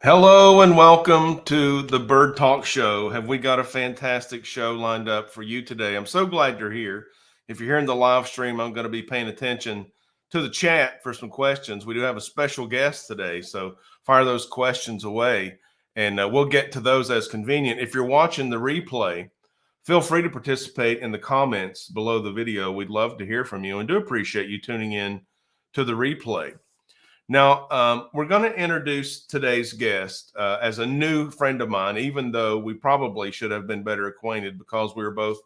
Hello and welcome to the Bird Talk Show. Have we got a fantastic show lined up for you today? I'm so glad you're here. If you're here in the live stream, I'm going to be paying attention to the chat for some questions. We do have a special guest today, so fire those questions away and we'll get to those as convenient. If you're watching the replay, feel free to participate in the comments below the video. We'd love to hear from you and do appreciate you tuning in to the replay. Now, we're going to introduce today's guest as a new friend of mine, even though we probably should have been better acquainted because we were both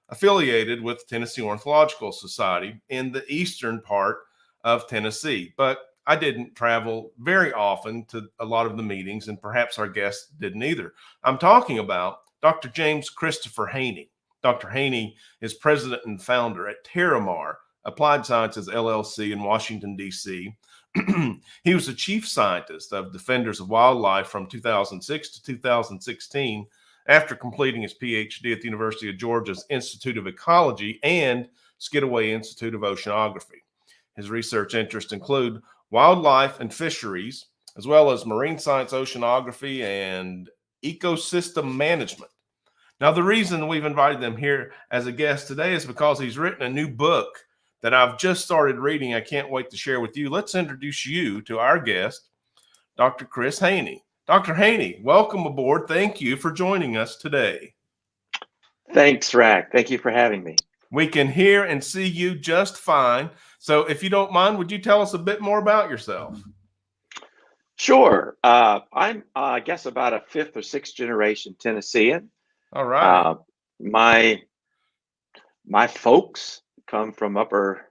affiliated with Tennessee Ornithological Society in the eastern part of Tennessee. But I didn't travel very often to a lot of the meetings, and perhaps our guest didn't either. I'm talking about Dr. James Christopher Haney. Dr. Haney is president and founder at Terra Applied Sciences LLC in Washington, D.C. He was the chief scientist of Defenders of Wildlife from 2006 to 2016 after completing his PhD at the University of Georgia's Institute of Ecology and Skidaway Institute of Oceanography. His research interests include wildlife and fisheries, as well as marine science oceanography and ecosystem management. Now, the reason we've invited them here as a guest today is because he's written a new book that I've just started reading. I can't wait to share with you. Let's introduce you to our guest, Dr. Chris Haney. Dr. Haney, welcome aboard. Thank you for joining us today. Thanks, Rack. Thank you for having me. We can hear and see you just fine. So if you don't mind, would you tell us a bit more about yourself? Sure. I'm, I guess, about a fifth or sixth generation Tennessean. All right. My folks come from upper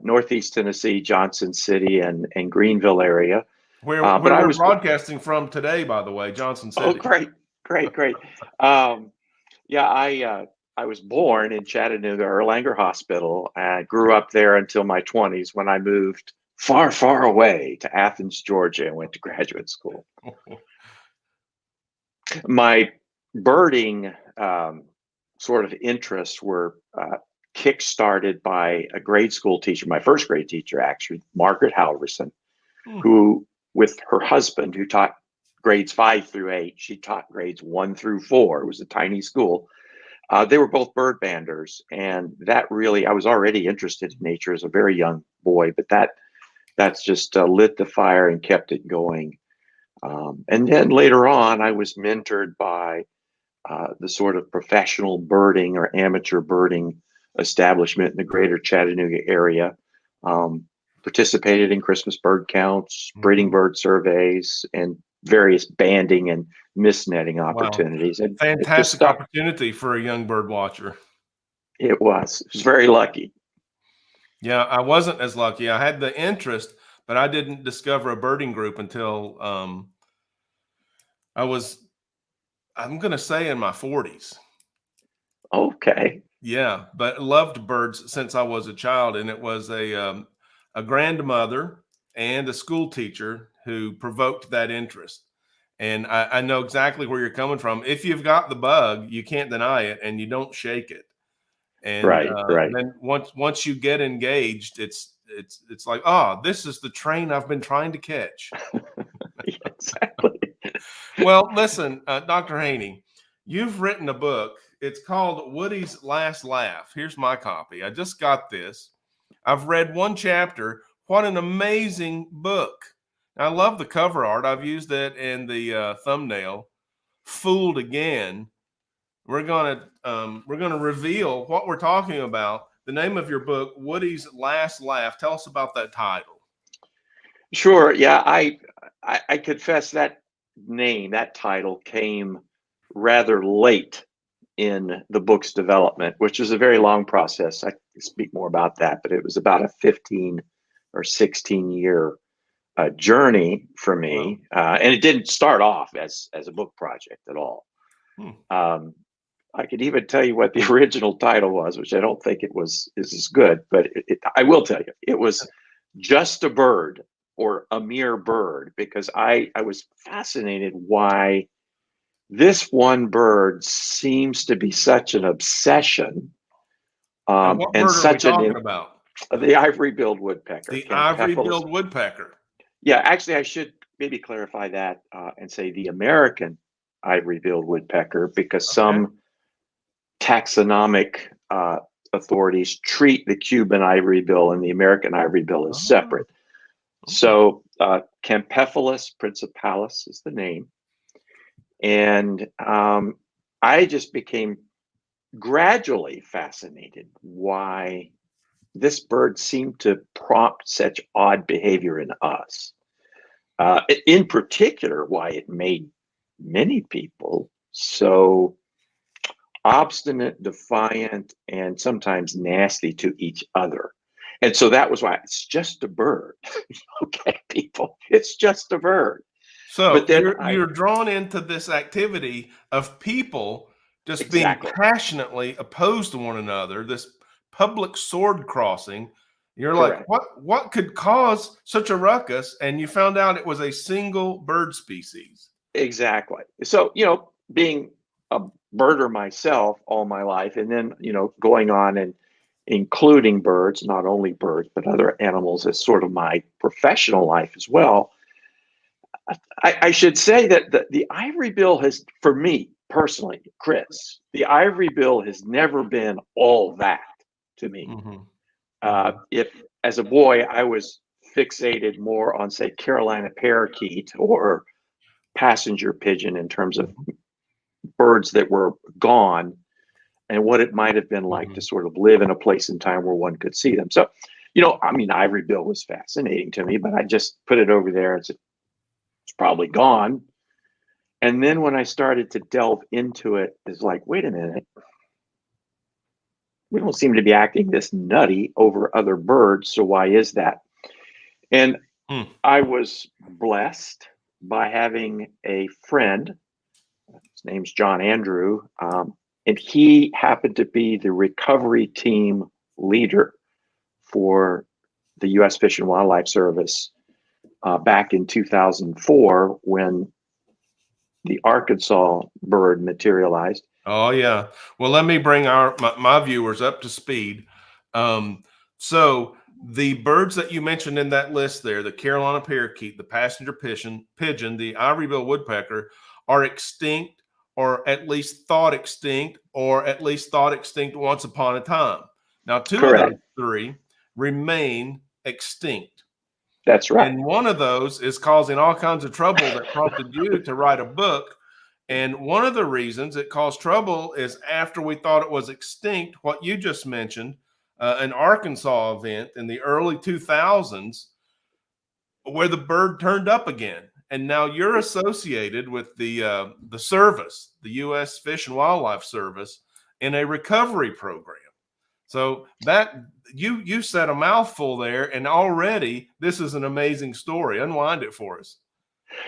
northeast Tennessee, Johnson City and Greenville area. Where we're broadcasting from today, by the way, Johnson City. Oh, great. Yeah, I was born in Chattanooga, Erlanger Hospital. I grew up there until my 20s when I moved far, far away to Athens, Georgia, and went to graduate school. My birding sort of interests were kick-started by a grade school teacher, my first grade teacher, actually, Margaret Halverson, who, with her husband, who taught grades 5 through 8, she taught grades 1 through 4. It was a tiny school. They were both bird banders, and that really, I was already interested in nature as a very young boy, but that's just lit the fire and kept it going. And then later on, I was mentored by the sort of professional birding or amateur birding establishment in the greater Chattanooga area, participated in Christmas bird counts, breeding bird surveys, and various banding and mist netting opportunities. Wow. Fantastic opportunity for a young bird watcher. It was very lucky. Yeah, I wasn't as lucky. I had the interest, but I didn't discover a birding group until I was, I'm going to say, in my 40s. Okay. Yeah, but loved birds since I was a child, and it was a grandmother and a school teacher who provoked that interest. And I know exactly where you're coming from. If you've got the bug, you can't deny it, and you don't shake it. And right. then once you get engaged, it's like, oh, this is the train I've been trying to catch. Exactly. Well, listen, Dr. Haney, you've written a book. It's called Woody's Last Laugh. Here's my copy. I just got this. I've read one chapter. What an amazing book. I love the cover art. I've used it in the thumbnail. Fooled again. We're gonna reveal what we're talking about. The name of your book, Woody's Last Laugh. Tell us about that title. Sure. Yeah, I confess that name, that title came rather late in the book's development, which was a very long process. I can speak more about that, but it was about a 15 or 16 year journey for me. And it didn't start off as a book project at all. I could even tell you what the original title was, which I don't think is as good, but I will tell you, it was Just a Bird, or A Mere Bird, because I was fascinated why this one bird seems to be such an obsession. What bird are we talking about? The ivory-billed woodpecker. The ivory-billed woodpecker. Yeah, actually, I should maybe clarify that and say the American ivory-billed woodpecker, because Okay. some taxonomic authorities treat the Cuban ivory-bill and the American ivory-bill as Oh, separate. okay. So Campephalus principalis is the name. And I just became gradually fascinated why this bird seemed to prompt such odd behavior in us. In particular, why it made many people so obstinate, defiant, and sometimes nasty to each other. And so that was why it's just a bird. Okay, people, it's just a bird. So But then you're drawn into this activity of people just being exactly passionately opposed to one another, this public sword crossing. You're like, correct. what could cause such a ruckus? And you found out it was a single bird species. Exactly. So, being a birder myself all my life, and then, going on and including birds, not only birds, but other animals as sort of my professional life as well. I should say that the ivory bill has, for me personally, Chris, the ivory bill has never been all that to me. If as a boy I was fixated more on, say, Carolina parakeet or passenger pigeon in terms of birds that were gone and what it might have been like to sort of live in a place and time where one could see them. So, I mean, ivory bill was fascinating to me, but I just put it over there and said, it's probably gone. And then when I started to delve into it, it's like, wait a minute, we don't seem to be acting this nutty over other birds. So why is that? And I was blessed by having a friend. His name's John Andrew, and he happened to be the recovery team leader for the U.S. Fish and Wildlife Service back in 2004 when the Arkansas bird materialized. Oh yeah. Well, let me bring my viewers up to speed. So the birds that you mentioned in that list there, the Carolina parakeet, the passenger pigeon, the ivory-billed woodpecker, are extinct, or at least thought extinct, once upon a time. Now, two of Correct. those three remain extinct. That's right. And one of those is causing all kinds of trouble that prompted you to write a book. And one of the reasons it caused trouble is after we thought it was extinct, what you just mentioned, an Arkansas event in the early 2000s where the bird turned up again. And now you're associated with the service, the U.S. Fish and Wildlife Service, in a recovery program. So that you said a mouthful there, and already this is an amazing story. Unwind it for us.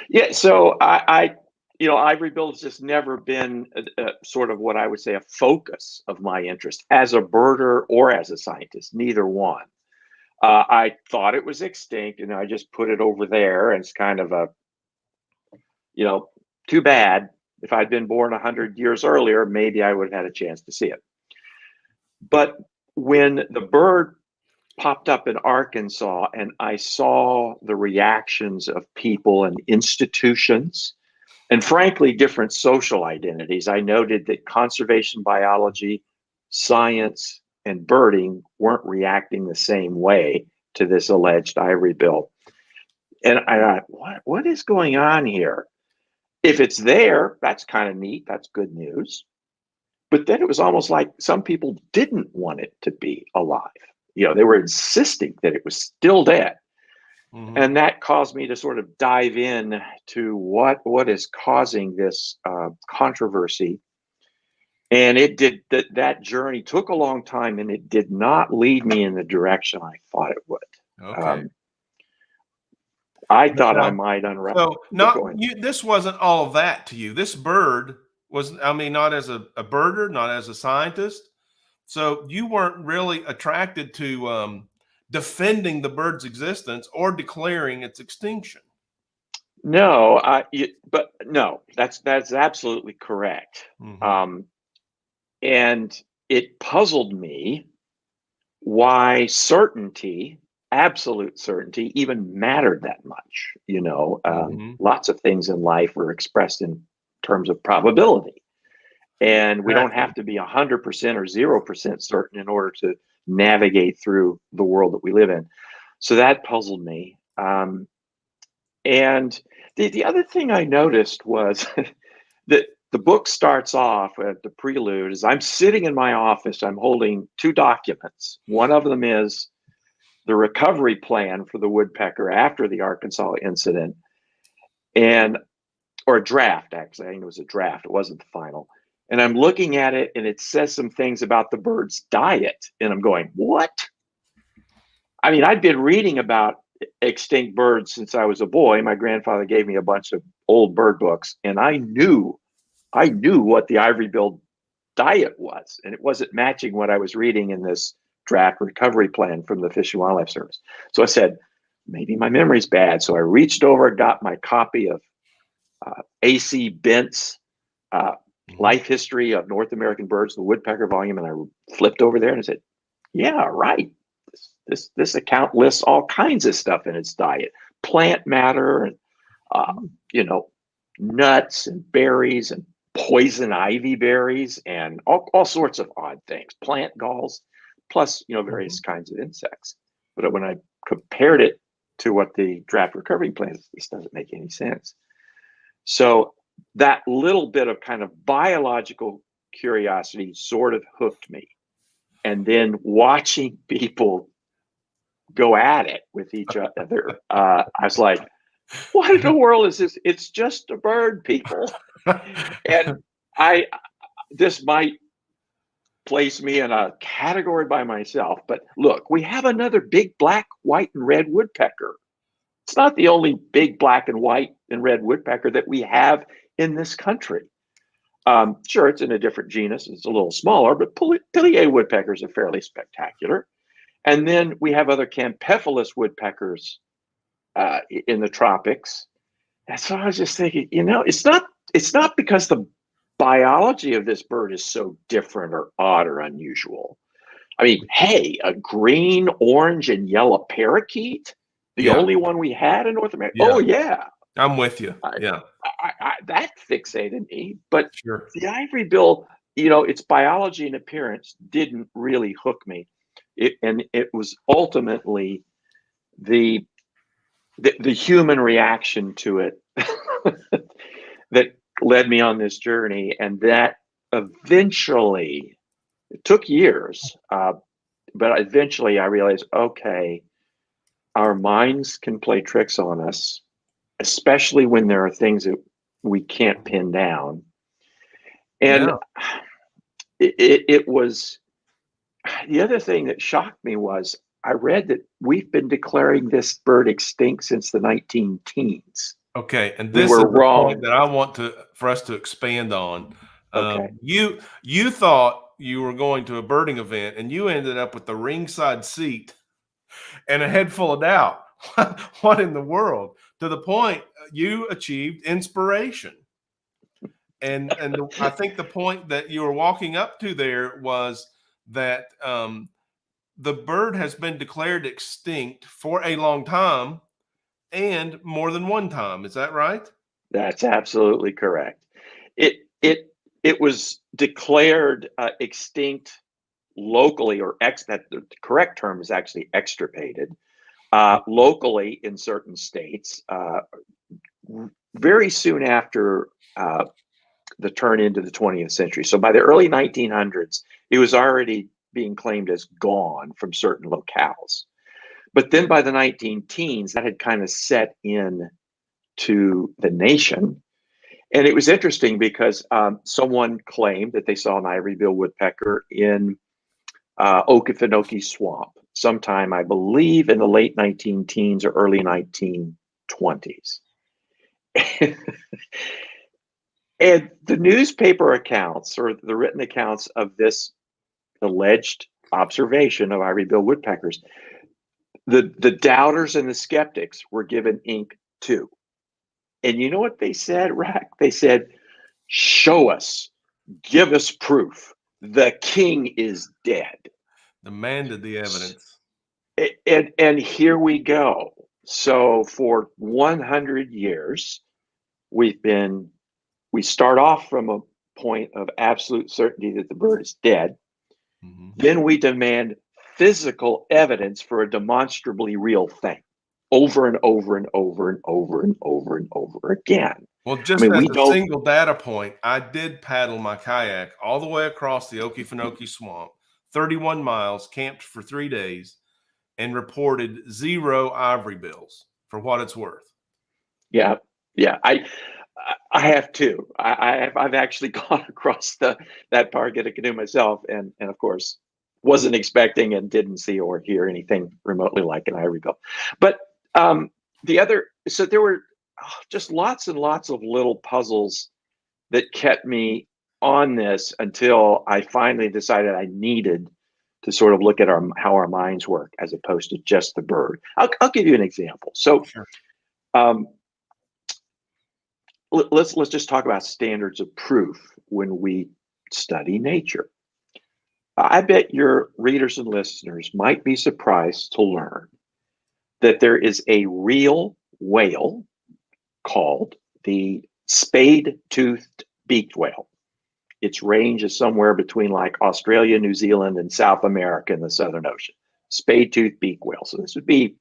Yeah. So ivory bill has just never been sort of what I would say a focus of my interest as a birder or as a scientist. Neither one. I thought it was extinct, and I just put it over there. And it's kind of a, too bad. If I'd been born 100 years earlier, maybe I would have had a chance to see it. But when the bird popped up in Arkansas and I saw the reactions of people and institutions, and frankly, different social identities, I noted that conservation biology, science, and birding weren't reacting the same way to this alleged ivory bill. And I thought, what is going on here? If it's there, that's kind of neat. That's good news. But then it was almost like some people didn't want it to be alive. They were insisting that it was still dead. And that caused me to sort of dive in to what is causing this controversy. And it did that journey took a long time, and it did not lead me in the direction I thought it would. Okay. I thought I might unravel. So this wasn't all of that to you. This bird was, I mean, not as a birder, not as a scientist. So you weren't really attracted to defending the bird's existence or declaring its extinction. No, but no, that's absolutely correct. And it puzzled me why certainty absolute certainty even mattered that much. Lots of things in life are expressed in terms of probability. And we don't have to be 100% or 0% certain in order to navigate through the world that we live in. So that puzzled me. And the other thing I noticed was that the book starts off at the prelude is I'm sitting in my office. I'm holding two documents. One of them is the recovery plan for the woodpecker after the Arkansas incident, or a draft, actually. I think it was a draft. It wasn't the final. And I'm looking at it, and it says some things about the bird's diet. And I'm going, what? I mean, I'd been reading about extinct birds since I was a boy. My grandfather gave me a bunch of old bird books, and I knew what the ivory-billed diet was, and it wasn't matching what I was reading in this draft recovery plan from the Fish and Wildlife Service. So I said, maybe my memory's bad. So I reached over, got my copy of A.C. Bent's Life History of North American Birds, the Woodpecker volume, and I flipped over there and I said, yeah, right. This account lists all kinds of stuff in its diet, plant matter, and nuts and berries and poison ivy berries and all sorts of odd things, plant galls, plus various kinds of insects. But when I compared it to what the draft recovery plan is, this doesn't make any sense. So that little bit of kind of biological curiosity sort of hooked me. And then watching people go at it with each other, I was like, what in the world is this? It's just a bird, people. And this might place me in a category by myself, but look, we have another big black, white, and red woodpecker. It's not the only big black and white and red woodpecker that we have in this country. Sure, it's in a different genus. It's a little smaller, but pileated woodpeckers are fairly spectacular. And then we have other campephalous woodpeckers in the tropics. And so I was just thinking, it's not because the biology of this bird is so different or odd or unusual. I mean, hey, a green, orange, and yellow parakeet, the only one we had in North America. Yeah. Oh, yeah. I'm with you. That fixated me. But the ivory-bill, its biology and appearance didn't really hook me. It was ultimately the human reaction to it that led me on this journey. And that eventually, it took years, but eventually I realized, okay, our minds can play tricks on us, especially when there are things that we can't pin down. And it was, the other thing that shocked me was I read that we've been declaring this bird extinct since the 19-teens. Okay, and this is the point that I want for us to expand on. Okay. You thought you were going to a birding event, and you ended up with the ringside seat and a head full of doubt. What in the world? To the point you achieved inspiration. And I think the point that you were walking up to there was that the bird has been declared extinct for a long time and more than one time. Is that right? That's absolutely correct. It was declared extinct locally, or the correct term is actually extirpated locally in certain states very soon after the turn into the 20th century. So by the early 1900s, it was already being claimed as gone from certain locales. But then by the 19-teens, that had kind of set in to the nation. And it was interesting because someone claimed that they saw an ivory-billed woodpecker in Okefenokee Swamp sometime, I believe, in the late 19-teens or early 1920s. And the newspaper accounts, or the written accounts of this alleged observation of ivory-billed woodpeckers, the doubters and the skeptics were given ink too. And you know what they said, Rack? They said, show us, give us proof. The king is dead. Demanded the evidence. And here we go. So for 100 years, we start off from a point of absolute certainty that the bird is dead. Mm-hmm. Then we demand physical evidence for a demonstrably real thing over and over and over and over and over and over again. Well, just as a single data point, I did paddle my kayak all the way across the 𝙁𝙤𝙤𝙤𝙤 swamp, 31 miles, camped for 3 days, and reported 0 ivory bills for what it's worth. Yeah. I have too. I've actually gone across that 𝙁𝙤𝙤𝙤 myself, and of course wasn't expecting and didn't see or hear anything remotely like an ivorybill. But so there were just lots and lots of little puzzles that kept me on this until I finally decided I needed to sort of look at how our minds work as opposed to just the bird. I'll give you an example. So Sure. Let's just talk about standards of proof when we study nature. I bet your readers and listeners might be surprised to learn that there is a real whale called the spade-toothed beaked whale. Its range is somewhere between like Australia, New Zealand, and South America in the Southern Ocean. Spade-toothed beaked whale. So this would be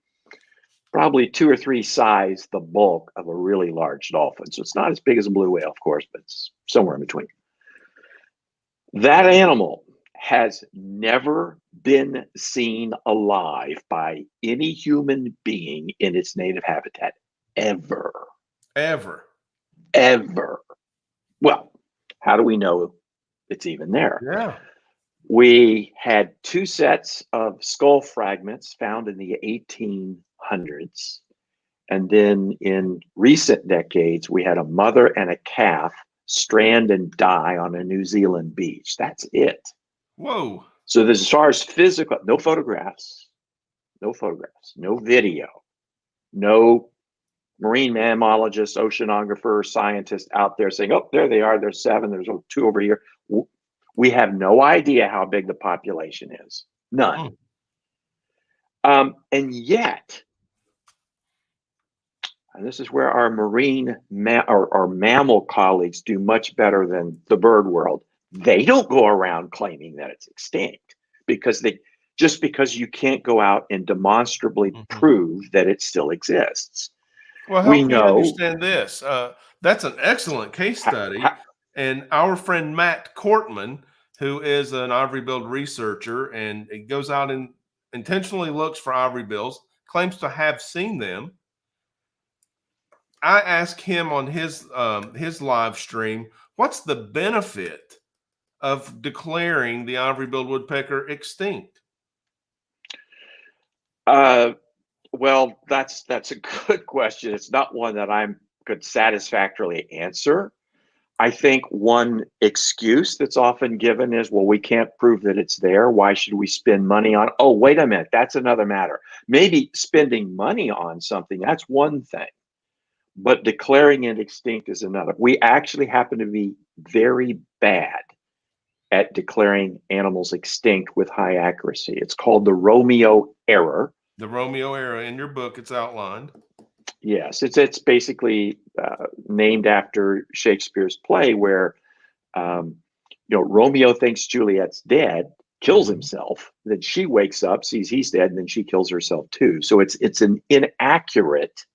probably 2 or 3 size the bulk of a really large dolphin. So it's not as big as a blue whale, of course, but it's somewhere in between. That animal has never been seen alive by any human being in its native habitat, ever. Ever. Well, how do we know it's even there? Yeah. We had 2 sets of skull fragments found in the 1800s. And then in recent decades, we had a mother and a calf strand and die on a New Zealand beach. That's it. Whoa. So as far as physical, no photographs, no video, no marine mammologist, oceanographer, scientist out there saying, oh, there they are, there's 7, there's 2 over here. We have no idea how big the population is. None. And yet, and this is where our marine or mammal colleagues do much better than the bird world. They don't go around claiming that it's extinct because because you can't go out and demonstrably prove that it still exists. Well, help me understand this. That's an excellent case study. And our friend Matt Cortman, who is an ivory-billed researcher, and he goes out and intentionally looks for ivory bills, claims to have seen them. I asked him on his live stream, what's the benefit of declaring the ivory-billed woodpecker extinct? Well, that's a good question. It's not one that I could satisfactorily answer. I think one excuse that's often given is, well, we can't prove that it's there. Why should we spend money on? Oh, wait a minute. That's another matter. Maybe spending money on something, that's one thing. But declaring it extinct is another. We actually happen to be very bad at declaring animals extinct with high accuracy. It's called the Romeo error. The Romeo error. In your book, it's outlined. Yes, it's basically named after Shakespeare's play where, Romeo thinks Juliet's dead, kills himself, then she wakes up, sees he's dead, and then she kills herself too. So it's an inaccurate,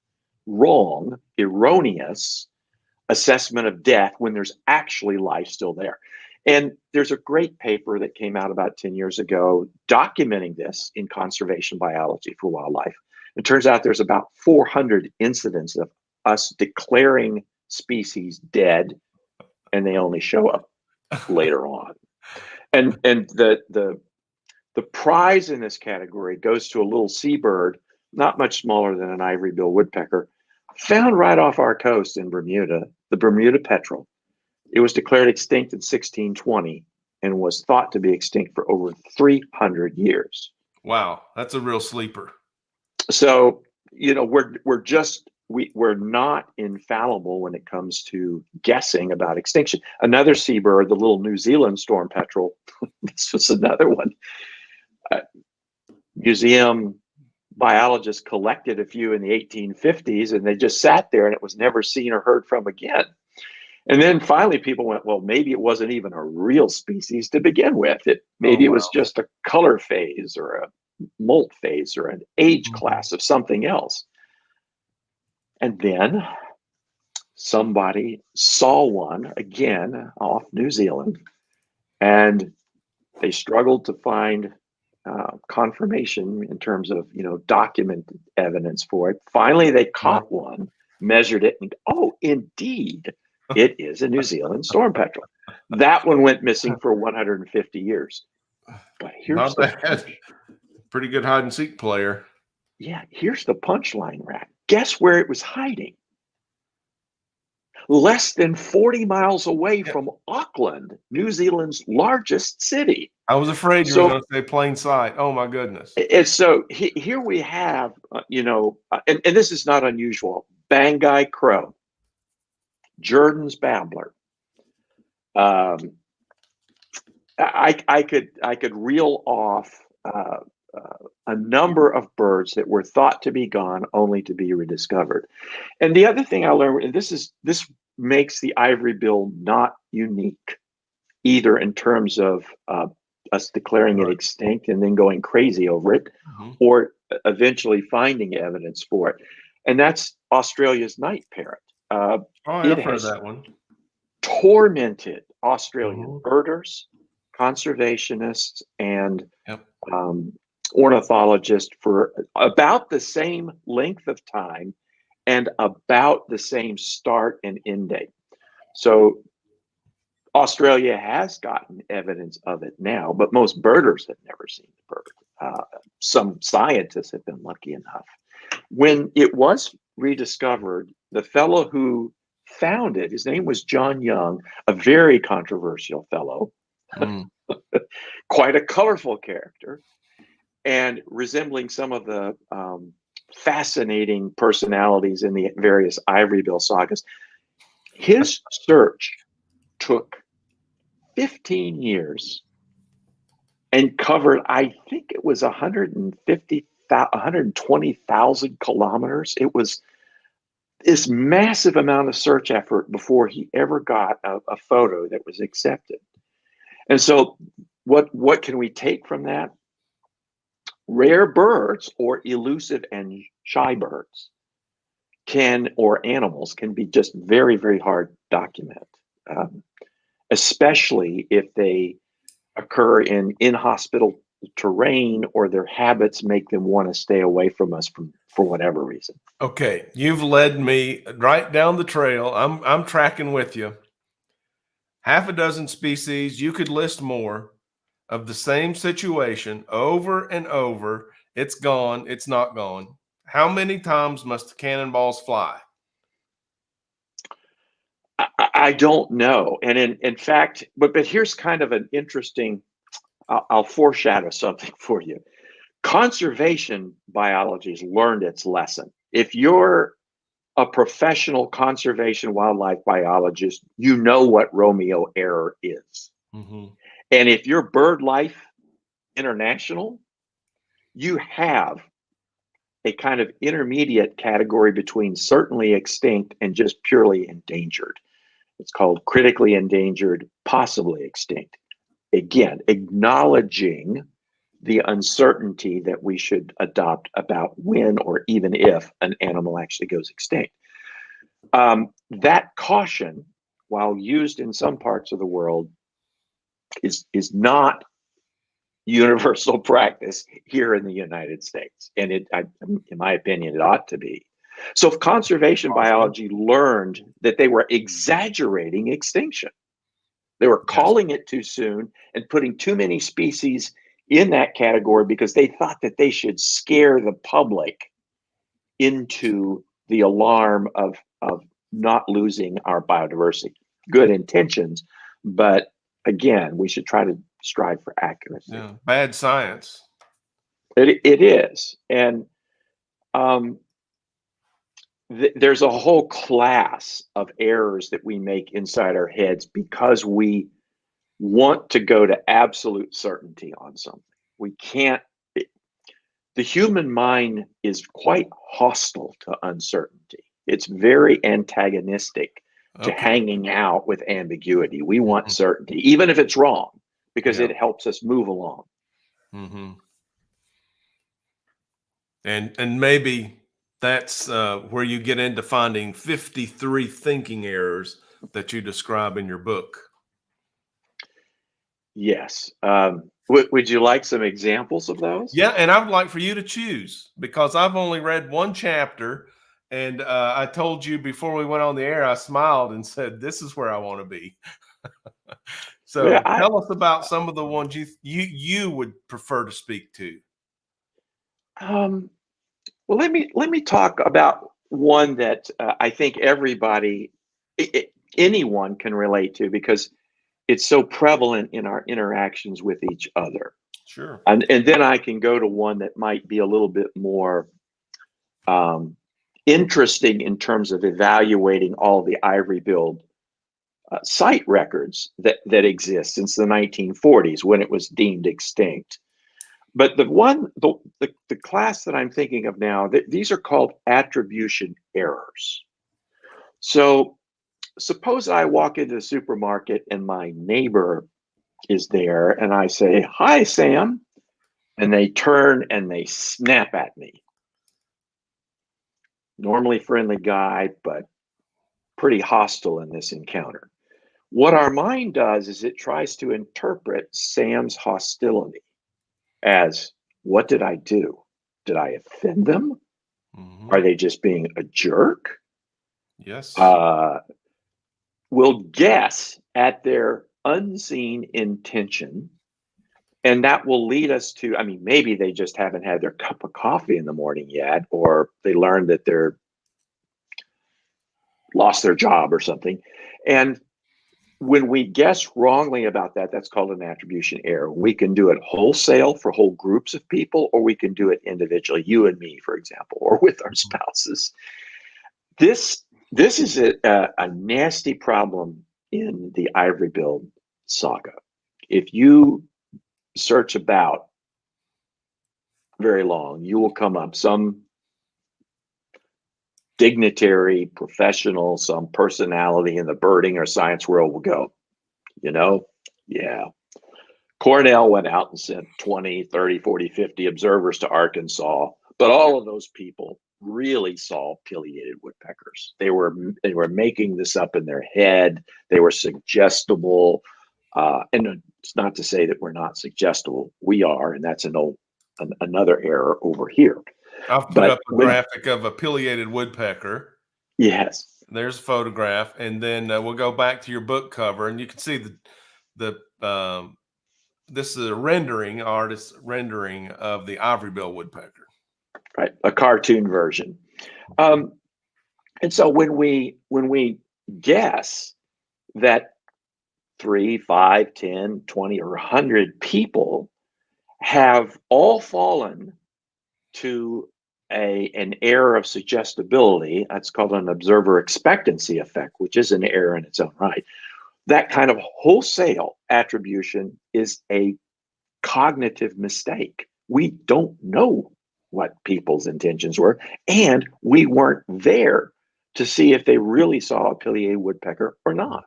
wrong, erroneous assessment of death when there's actually life still there. And there's a great paper that came out about 10 years ago documenting this in conservation biology for wildlife. It turns out there's about 400 incidents of us declaring species dead, and they only show up later on. And the prize in this category goes to a little seabird, not much smaller than an ivory-billed woodpecker, found right off our coast in Bermuda, the Bermuda petrel. It was declared extinct in 1620 and was thought to be extinct for over 300 years. Wow, that's a real sleeper. So, we're not infallible when it comes to guessing about extinction. Another seabird, the little New Zealand storm petrel, this was another one. Museum biologists collected a few in the 1850s, and they just sat there, and it was never seen or heard from again. And then finally people went, well, maybe it wasn't even a real species to begin with. Maybe it was just a color phase or a molt phase or an age class of something else. And then somebody saw one again off New Zealand, and they struggled to find confirmation in terms of, documented evidence for it. Finally, they caught one, measured it, and oh, indeed, it is a New Zealand storm petrel. That one went missing for 150 years. But here's the punch. Pretty good hide and seek player. Yeah, here's the punchline, Rat. Guess where it was hiding? Less than 40 miles away from Auckland, New Zealand's largest city. I was afraid you were going to say plain sight. Oh my goodness. And so here we have, and this is not unusual. Bangai crow, Jordan's babbler. I could reel off a number of birds that were thought to be gone, only to be rediscovered. And the other thing I learned, and this makes the ivory-bill not unique, either in terms of us declaring it extinct and then going crazy over it, or eventually finding evidence for it. And that's Australia's night parrot. I've heard that one. Tormented Australian birders, conservationists, and ornithologists for about the same length of time and about the same start and end date. So Australia has gotten evidence of it now, but most birders have never seen the bird. Some scientists have been lucky enough. When it was rediscovered, the fellow who found it, his name was John Young, a very controversial fellow, quite a colorful character, and resembling some of the fascinating personalities in the various ivory-bill sagas. His search took 15 years and covered, I think it was 120,000 kilometers. It was this massive amount of search effort before he ever got a photo that was accepted. And so what can we take from that? Rare birds or elusive and shy birds or animals can be just very, very hard to document, especially if they occur in inhospitable terrain or their habits make them want to stay away from us for whatever reason. Okay, you've led me right down the trail. I'm tracking with you. Half a dozen species, you could list more, of the same situation over and over. It's gone, it's not gone. How many times must the cannonballs fly? I don't know. And in fact, but here's kind of an interesting, I'll foreshadow something for you. Conservation biology has learned its lesson. If you're a professional conservation wildlife biologist, you know what Romeo error is. And if you're BirdLife International, you have a kind of intermediate category between certainly extinct and just purely endangered. It's called critically endangered, possibly extinct. Again, acknowledging the uncertainty that we should adopt about when or even if an animal actually goes extinct. That caution, while used in some parts of the world, is not universal practice here in the United States. And in my opinion, it ought to be. So if conservation biology learned that they were exaggerating extinction, they were calling it too soon and putting too many species in that category because they thought that they should scare the public into the alarm of not losing our biodiversity. Good intentions, but again, we should try to strive for accuracy. Yeah, bad science. It is. And there's a whole class of errors that we make inside our heads because we want to go to absolute certainty on something. We can't. the human mind is quite hostile to uncertainty. It's very antagonistic to Okay. hanging out with ambiguity. We want Mhm. certainty, even if it's wrong, because Yeah. it helps us move along. Hmm. And maybe that's where you get into finding 53 thinking errors that you describe in your book. Yes. Would you like some examples of those? Yeah, and I would like for you to choose because I've only read one chapter, and I told you before we went on the air, I smiled and said, "This is where I want to be." Yeah, So tell us about some of the ones you would prefer to speak to. um, well, let me talk about one that I think everybody, anyone can relate to because it's so prevalent in our interactions with each other. Sure. And then I can go to one that might be a little bit more um, interesting in terms of evaluating all the ivory-billed site records that exist since the 1940s when it was deemed extinct. But the class that I'm thinking of now, these are called attribution errors. So suppose I walk into the supermarket and my neighbor is there and I say, "Hi, Sam." And they turn and they snap at me. Normally friendly guy, but pretty hostile in this encounter. What our mind does is it tries to interpret Sam's hostility as, what did I do? Did I offend them? Hmm. Are they just being a jerk? Yes. Uh, we'll guess at their unseen intention. And that will lead us to, I mean, maybe they just haven't had their cup of coffee in the morning yet, or they learned that they're lost their job or something. And when we guess wrongly about that, that's called an attribution error. We can do it wholesale for whole groups of people, or we can do it individually, you and me, for example, or with our spouses. This is a nasty problem in the ivory-billed saga. If you search about very long, you will come up some dignitary, professional, some personality in the birding or science world will go, you know, yeah. Cornell went out and sent 20, 30, 40, 50 observers to Arkansas, but all of those people really saw pileated woodpeckers. They were making this up in their head. They were suggestible. And it's not to say that we're not suggestible. We are, and that's another error over here. I've put But up a when, graphic of a pileated woodpecker. yes, There's a photograph, and then we'll go back to your book cover, and you can see the this is a rendering, artist rendering of the ivory-billed woodpecker. right, a cartoon version. Um, and so when we guess that 3, 5, 10, 20, or 100 people have all fallen to an error of suggestibility, that's called an observer expectancy effect, which is an error in its own right. That kind of wholesale attribution is a cognitive mistake. We don't know what people's intentions were, and we weren't there to see if they really saw a pileated woodpecker or not.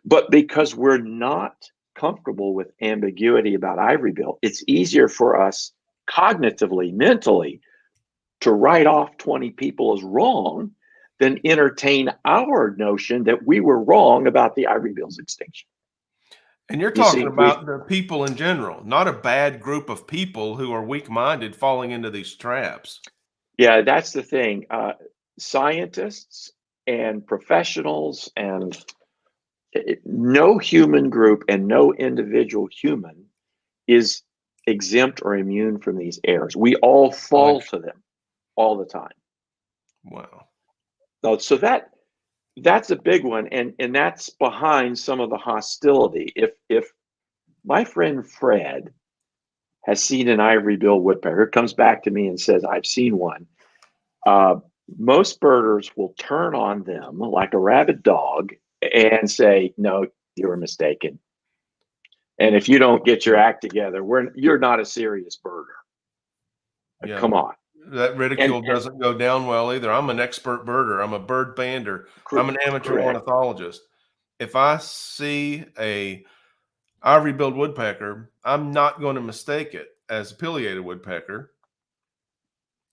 But because we're not comfortable with ambiguity about ivory-bill, it's easier for us cognitively, mentally, to write off 20 people as wrong than entertain our notion that we were wrong about the ivory-bill's extinction. And you're You talking see, about the people in general, not a bad group of people who are weak-minded falling into these traps. yeah, that's the thing. Scientists and professionals and no human group and no individual human is exempt or immune from these errors. We all fall to them all the time. Wow. So that's a big one, and that's behind some of the hostility. If my friend Fred has seen an ivory-billed woodpecker, comes back to me and says, "I've seen one," most birders will turn on them like a rabid dog and say, "No, you were mistaken. And if you don't get your act together, you're not a serious birder." Yeah. Come on. That ridicule doesn't go down well either. I'm an expert birder. I'm a bird bander. I'm an amateur correct. ornithologist. If I see a ivory-billed woodpecker, I'm not going to mistake it as a pileated woodpecker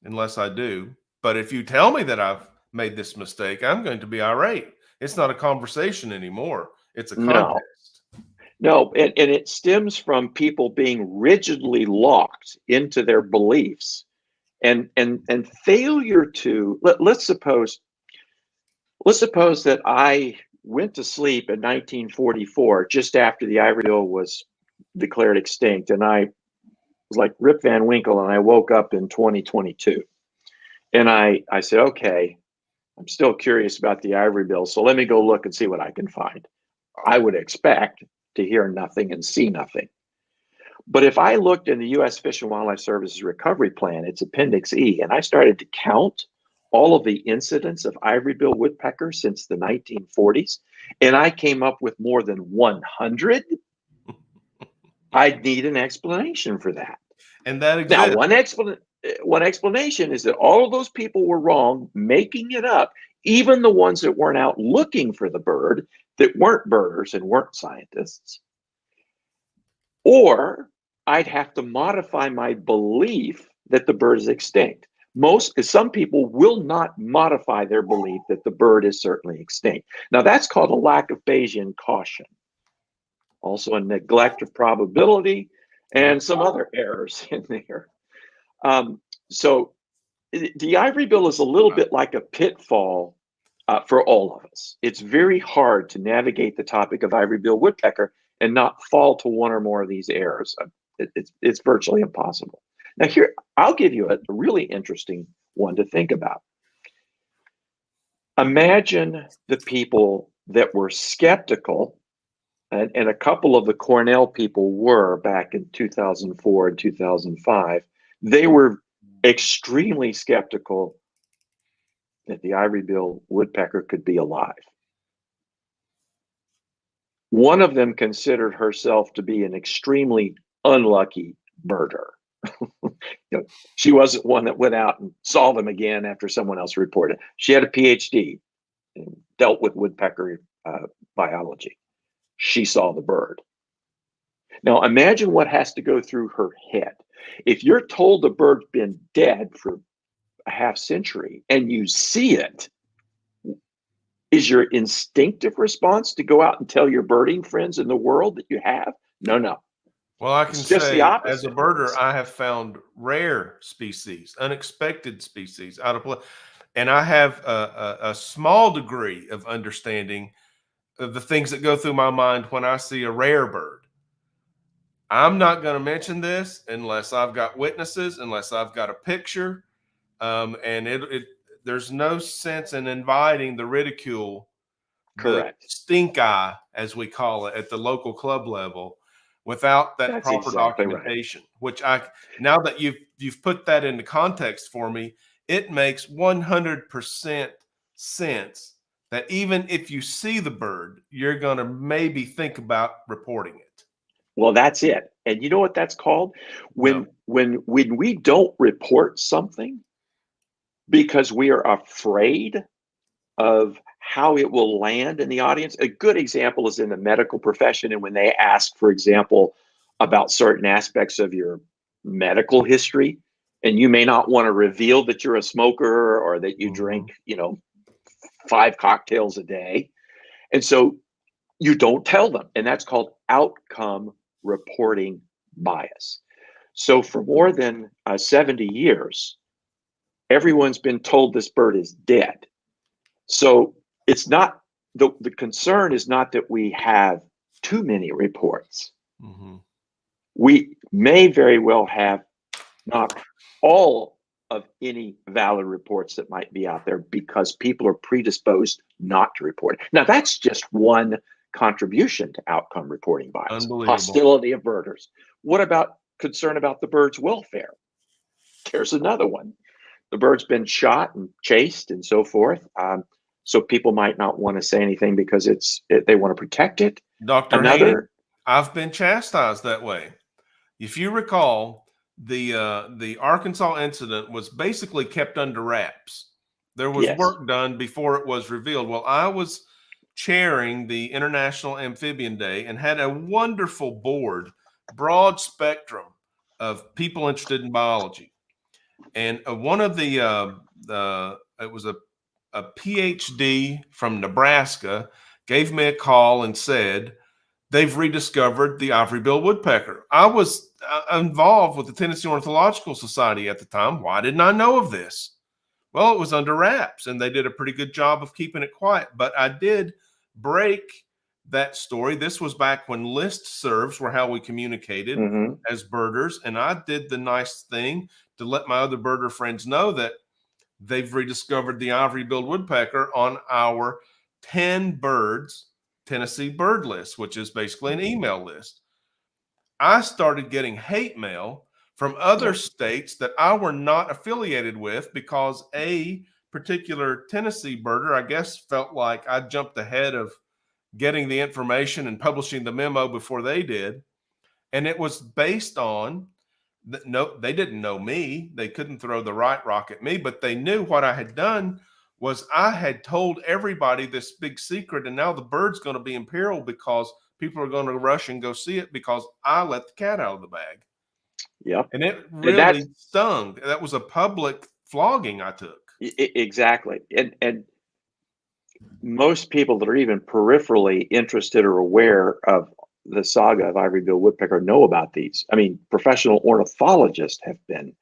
unless I do. But if you tell me that I've made this mistake, I'm going to be irate. It's not a conversation anymore. It's a No, contest. no, and it stems from people being rigidly locked into their beliefs and failure to let's suppose that I went to sleep in 1944 just after the ivory-bill was declared extinct, and I was like Rip Van Winkle, and I woke up in 2022, and I said, okay, I'm still curious about the ivory-bill, so let me go look and see what I can find. I would expect to hear nothing and see nothing. But if I looked in the U.S. Fish and Wildlife Service's recovery plan, it's Appendix E, and I started to count all of the incidents of ivory-billed woodpeckers since the 1940s, and I came up with more than 100, I'd need an explanation for that. And that Now, exists. one explanation is that all of those people were wrong, making it up, even the ones that weren't out looking for the bird, that weren't birders and weren't scientists. Or I'd have to modify my belief that the bird is extinct. Some people will not modify their belief that the bird is certainly extinct. Now, that's called a lack of Bayesian caution. Also a neglect of probability and some other errors in there. So the ivory-bill is a little bit like a pitfall for all of us. It's very hard to navigate the topic of ivory-billed woodpecker and not fall to one or more of these errors. It's virtually impossible. Now here, I'll give you a really interesting one to think about. Imagine the people that were skeptical, and a couple of the Cornell people were back in 2004 and 2005. They were extremely skeptical that the ivory-billed woodpecker could be alive. One of them considered herself to be an extremely unlucky birder. She wasn't one that went out and saw them again after someone else reported. She had a PhD and dealt with woodpecker biology. She saw the bird. Now imagine what has to go through her head. If you're told the bird's been dead for a half century and you see it, is your instinctive response to go out and tell your birding friends in the world that you have? No. Well, I can It's just the say as a opposite. birder, I have found rare species, unexpected species out of place. And I have a small degree of understanding of the things that go through my mind when I see a rare bird. I'm not going to mention this unless I've got witnesses, unless I've got a picture. And there's no sense in inviting the ridicule, the Correct. stink eye, as we call it, at the local club level, without that That's proper exactly right. documentation. Which now that you've put that into context for me, it makes 100% sense that even if you see the bird, you're going to maybe think about reporting it. Well, that's it. And you know what that's called? When we don't report something because we are afraid of how it will land in the audience. A good example is in the medical profession, and when they ask, for example, about certain aspects of your medical history, and you may not want to reveal that you're a smoker or that you drink, 5 cocktails a day. And so you don't tell them. And that's called outcome reporting bias. So for more than 70 years, everyone's been told this bird is dead. So it's not, the concern is not that we have too many reports. We may very well have not all of any valid reports that might be out there because people are predisposed not to report. Now, that's just one contribution to outcome reporting bias. Hostility of birders. What about concern about the bird's welfare? There's another one. The bird's been shot and chased and so forth. So people might not want to say anything because they want to protect it. Dr. Haney, I've been chastised that way. If you recall, the Arkansas incident was basically kept under wraps. There was Yes. work done before it was revealed. Well, I was chairing the International Amphibian Day and had a wonderful board, broad spectrum of people interested in biology. And one of it was a PhD from Nebraska, gave me a call and said, they've rediscovered the ivory-billed woodpecker. I was involved with the Tennessee Ornithological Society at the time. Why didn't I know of this? Well, it was under wraps, and they did a pretty good job of keeping it quiet. But I did break that story. This was back when listservs were how we communicated as birders, and I did the nice thing to let my other birder friends know that they've rediscovered the ivory-billed woodpecker on our 10 birds Tennessee bird list, which is basically an email list. I started getting hate mail from other states that I were not affiliated with because a particular Tennessee birder, I guess, felt like I jumped ahead of getting the information and publishing the memo before they did. And it was based on no, they didn't know me. They couldn't throw the right rock at me, but they knew what I had done was I had told everybody this big secret, and now the bird's going to be in peril because people are going to rush and go see it because I let the cat out of the bag. Yep. And it really stung. That was a public flogging I took. Exactly. And most people that are even peripherally interested or aware of the saga of ivory-billed woodpecker know about these. I mean, professional ornithologists have been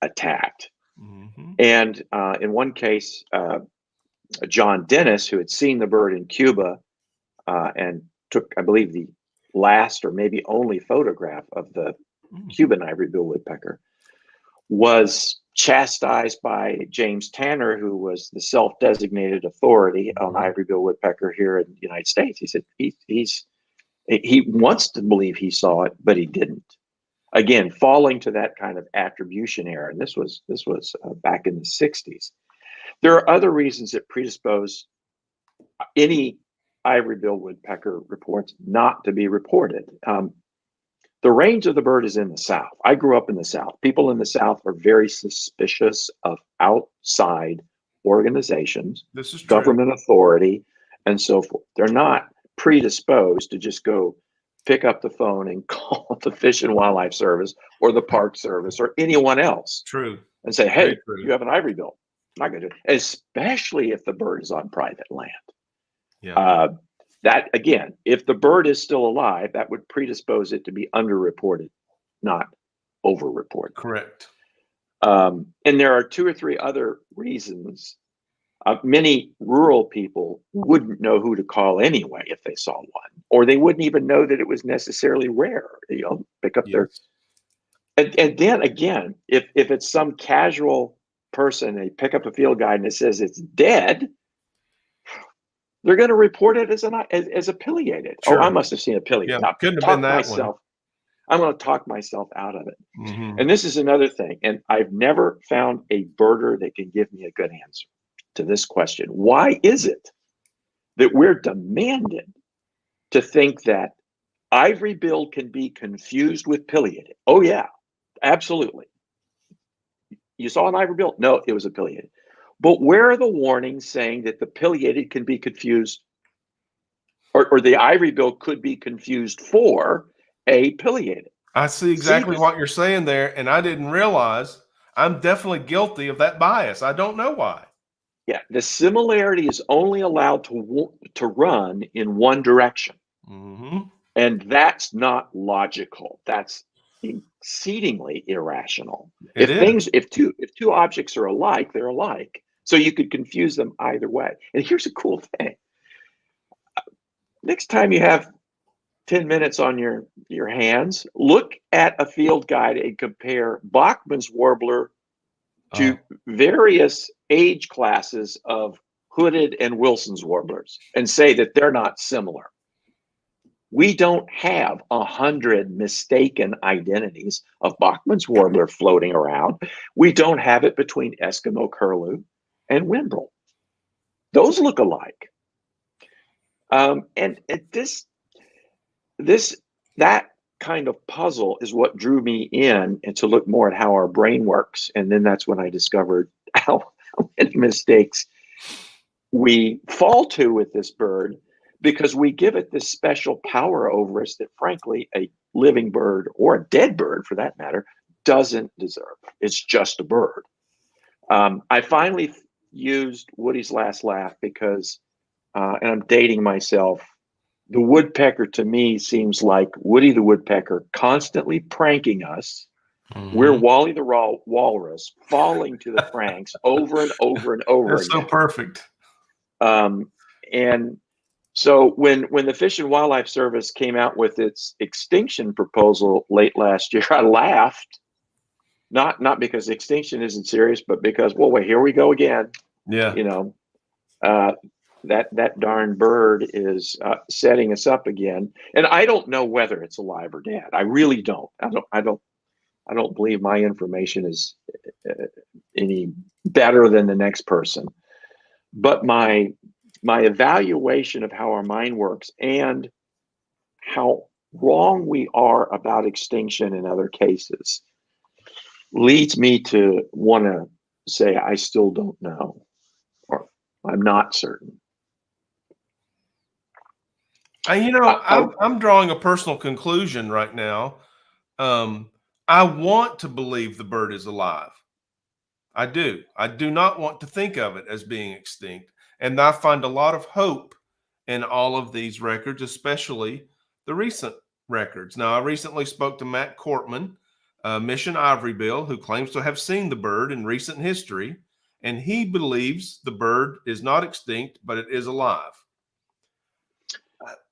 attacked. And in one case, John Dennis, who had seen the bird in Cuba and took, I believe, the last or maybe only photograph of the Cuban ivory-billed woodpecker, was chastised by James Tanner, who was the self-designated authority on ivory-billed woodpecker here in the United States. He said he wants to believe he saw it, but he didn't. Again, falling to that kind of attribution error. And this was back in the 60s. There are other reasons that predispose any ivory-billed woodpecker reports not to be reported. The range of the bird is in the South. I grew up in the South. People in the South are very suspicious of outside organizations, this is government authority, and so forth. They're not predisposed to just go pick up the phone and call the Fish and Wildlife Service or the Park Service or anyone else. And say, hey, you have an ivory-bill. I'm not going to do it, especially if the bird is on private land. That, again, if the bird is still alive, that would predispose it to be underreported, not overreported. Correct. And there are 2 or 3 other reasons. Many rural people wouldn't know who to call anyway if they saw one, or they wouldn't even know that it was necessarily rare. Pick up their. And then again, if it's some casual person, they pick up a field guide and it says it's dead, they're going to report it as a pileated. Oh, I must have seen a pileated. Yeah, couldn't have been that one. I'm going to talk myself out of it. And this is another thing. And I've never found a birder that can give me a good answer to this question. Why is it that we're demanded to think that ivory-billed can be confused with pileated? Oh, yeah, absolutely. You saw an ivory-billed? No, it was a pileated. But where are the warnings saying that the pileated can be confused, or the ivory-billed could be confused for a pileated? I see exactly what you're saying there, and I didn't realize I'm definitely guilty of that bias. I don't know why. Yeah, the similarity is only allowed to run in one direction, and that's not logical. That's exceedingly irrational. If two objects are alike, they're alike. So you could confuse them either way. And here's a cool thing. Next time you have 10 minutes on your hands, look at a field guide and compare Bachman's warbler to various age classes of hooded and Wilson's warblers and say that they're not similar. We don't have 100 mistaken identities of Bachman's warbler floating around. We don't have it between Eskimo curlew and Wimbrel. Those look alike. And that kind of puzzle is what drew me in and to look more at how our brain works. And then that's when I discovered how many mistakes we fall to with this bird, because we give it this special power over us that, frankly, a living bird, or a dead bird for that matter, doesn't deserve. It's just a bird. I finally used Woody's last laugh because, and I'm dating myself, the woodpecker to me seems like Woody the woodpecker constantly pranking us. We're Wally the walrus falling to the pranks over and over and over That's again. so perfect. And so when the Fish and Wildlife Service came out with its extinction proposal late last year, I laughed. Not because extinction isn't serious, but because, well, wait, here we go again. Yeah. You know, that darn bird is setting us up again. And I don't know whether it's alive or dead. I really don't. I don't believe my information is any better than the next person. But my evaluation of how our mind works and how wrong we are about extinction in other cases leads me to want to say I still don't know, or I'm not certain. And I'm drawing a personal conclusion right now. I want to believe the bird is alive. I do. I do not want to think of it as being extinct. And I find a lot of hope in all of these records, especially the recent records. Now, I recently spoke to Matt Cortman, Mission Ivorybill, who claims to have seen the bird in recent history, and he believes the bird is not extinct, but it is alive.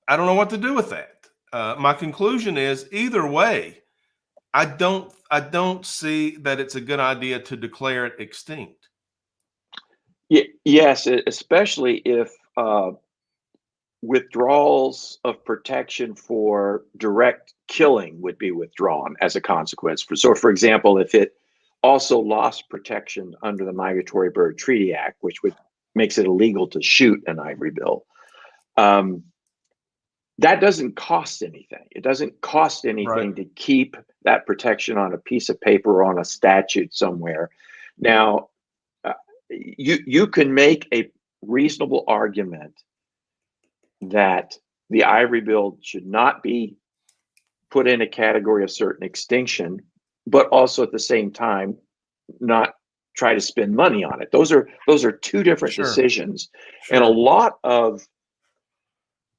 I don't know what to do with that. My conclusion is, either way, I don't see that it's a good idea to declare it extinct. Yes, especially if withdrawals of protection for direct killing would be withdrawn as a consequence. So, for example, if it also lost protection under the Migratory Bird Treaty Act, which makes it illegal to shoot an ivorybill, that doesn't cost anything. It doesn't cost anything to keep that protection on a piece of paper or on a statute somewhere. Now, you can make a reasonable argument that the ivorybill should not be put in a category of certain extinction, but also at the same time not try to spend money on it. Those are two different decisions. And a lot of,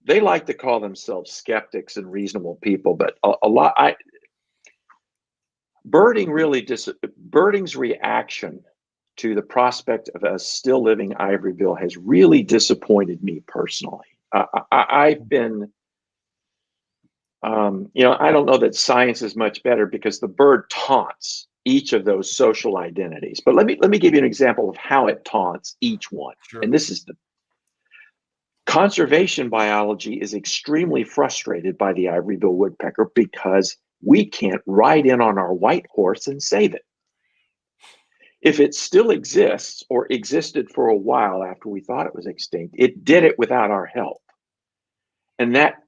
they like to call themselves skeptics and reasonable people, but birding's reaction to the prospect of a still living ivorybill has really disappointed me personally. I've been, I don't know that science is much better because the bird taunts each of those social identities. But let me give you an example of how it taunts each one. And this is the conservation biology is extremely frustrated by the ivorybill woodpecker because we can't ride in on our white horse and save it. If it still exists or existed for a while after we thought it was extinct, it did it without our help. And that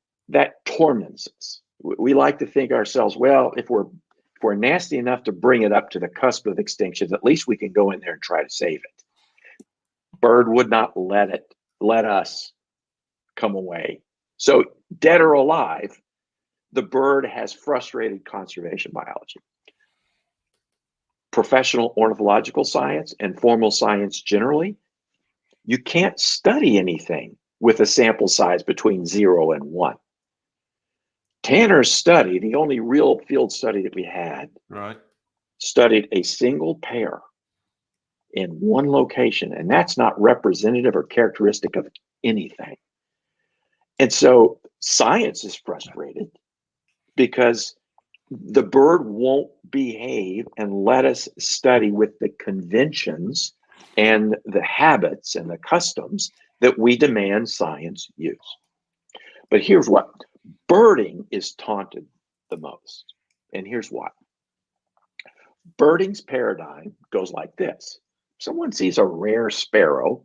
torments us. We like to think ourselves, well, if we're nasty enough to bring it up to the cusp of extinction, at least we can go in there and try to save it. Bird would not let us come away. So dead or alive, the bird has frustrated conservation biology. Professional ornithological science and formal science generally, you can't study anything with a sample size between 0 and 1. Tanner's study, the only real field study that we had, studied a single pair in one location, and that's not representative or characteristic of anything. And so science is frustrated because the bird won't behave and let us study with the conventions and the habits and the customs that we demand science use. But here's what, birding is taunted the most. And here's why. Birding's paradigm goes like this. Someone sees a rare sparrow,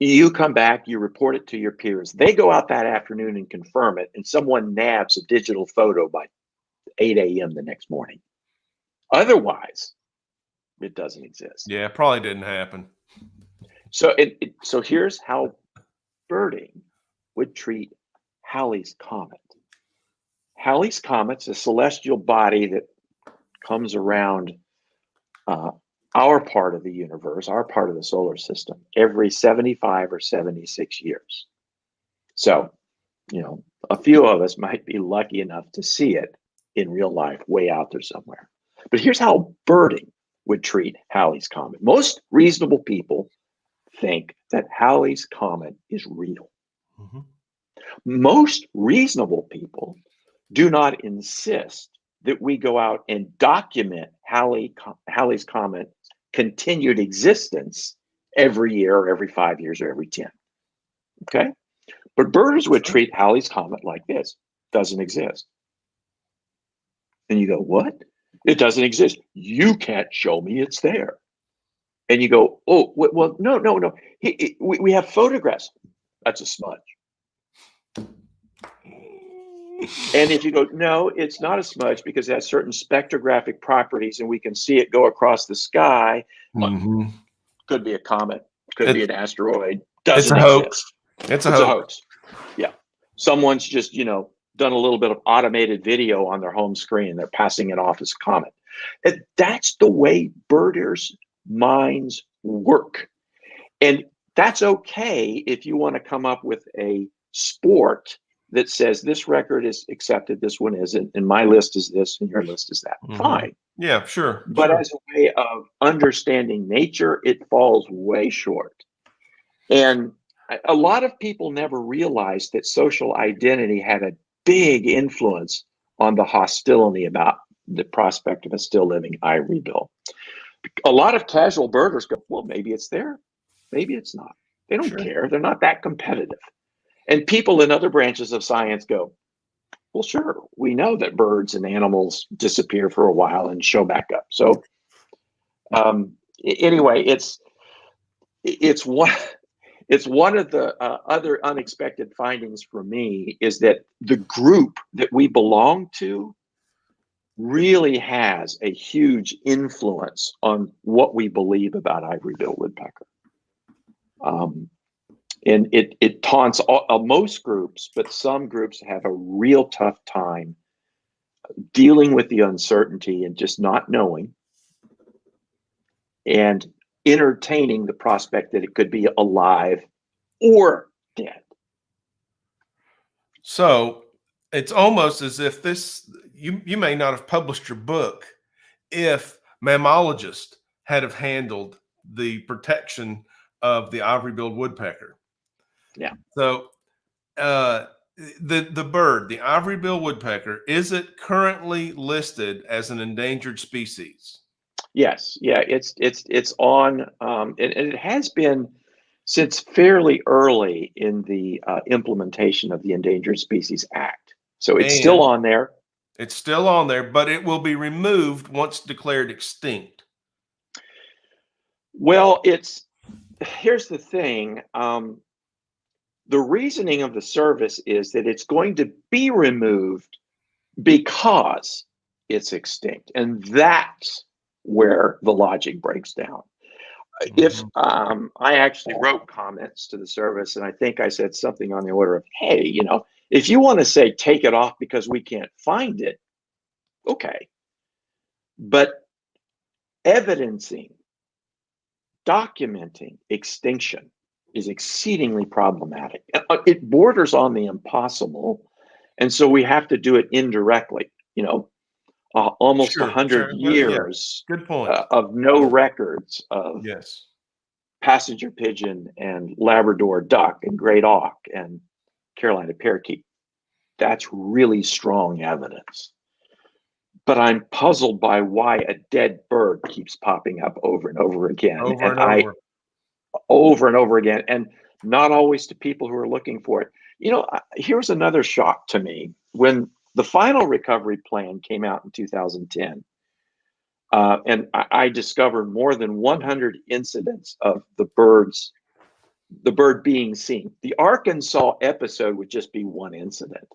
you come back, you report it to your peers. They go out that afternoon and confirm it, and someone nabs a digital photo by 8 a.m. the next morning. Otherwise, it doesn't exist. Yeah, it probably didn't happen. So so here's how birding would treat Halley's Comet. Halley's Comet's a celestial body that comes around our part of the universe, our part of the solar system, every 75 or 76 years. So, you know, a few of us might be lucky enough to see it in real life way out there somewhere. But here's how birding would treat Halley's Comet. Most reasonable people think that Halley's Comet is real. Mm-hmm. Most reasonable people do not insist that we go out and document Halley's Comet continued existence every year or every 5 years or every 10. Okay? But birders would treat Halley's Comet like this: doesn't exist. And you go, what? It doesn't exist. You can't show me it's there. And you go, oh, well, no. We have photographs. That's a smudge. And if you go, no, it's not a smudge because it has certain spectrographic properties and we can see it go across the sky. Mm-hmm. Could be a comet, could be an asteroid. It's Doesn't a hoax. exist. It's a hoax. Yeah. Someone's just, you know, done a little bit of automated video on their home screen. They're passing it off as a comet. And that's the way birders' minds work. And that's okay if you want to come up with a sport that says this record is accepted, this one isn't, and my list is this and your list is that. Mm-hmm. Fine. Yeah, sure. But as a way of understanding nature, it falls way short. And a lot of people never realized that social identity had a big influence on the hostility about the prospect of a still living ivory-bill. A lot of casual birders go, well, maybe it's there, maybe it's not. They don't care. They're not that competitive. And people in other branches of science go, well, sure, we know that birds and animals disappear for a while and show back up. So anyway, it's one of the other unexpected findings for me is that the group that we belong to really has a huge influence on what we believe about ivory-billed woodpecker. And it taunts most groups, but some groups have a real tough time dealing with the uncertainty and just not knowing and entertaining the prospect that it could be alive or dead. So it's almost as if you may not have published your book if mammalogists had have handled the protection of the ivory-billed woodpecker. Yeah. So the bird, the ivory-billed woodpecker, is it currently listed as an endangered species? Yes. Yeah. It's on, and it has been since fairly early in the implementation of the Endangered Species Act. So it's still on there. It's still on there, but it will be removed once declared extinct. Well, here's the thing. The reasoning of the service is that it's going to be removed because it's extinct. And that's where the logic breaks down. If I actually wrote comments to the service, and I think I said something on the order of, hey, you know, if you want to say take it off because we can't find it, okay. But evidencing, documenting extinction is exceedingly problematic. It borders on the impossible. And so we have to do it indirectly, you know, almost 100 years Good point. Of no records of passenger pigeon and Labrador duck and great auk and Carolina parakeet. That's really strong evidence. But I'm puzzled by why a dead bird keeps popping up over and over again. Over and over again, and not always to people who are looking for it. You know, here's another shock to me. When the final recovery plan came out in 2010, and I discovered more than 100 incidents of the bird being seen. The Arkansas episode would just be one incident.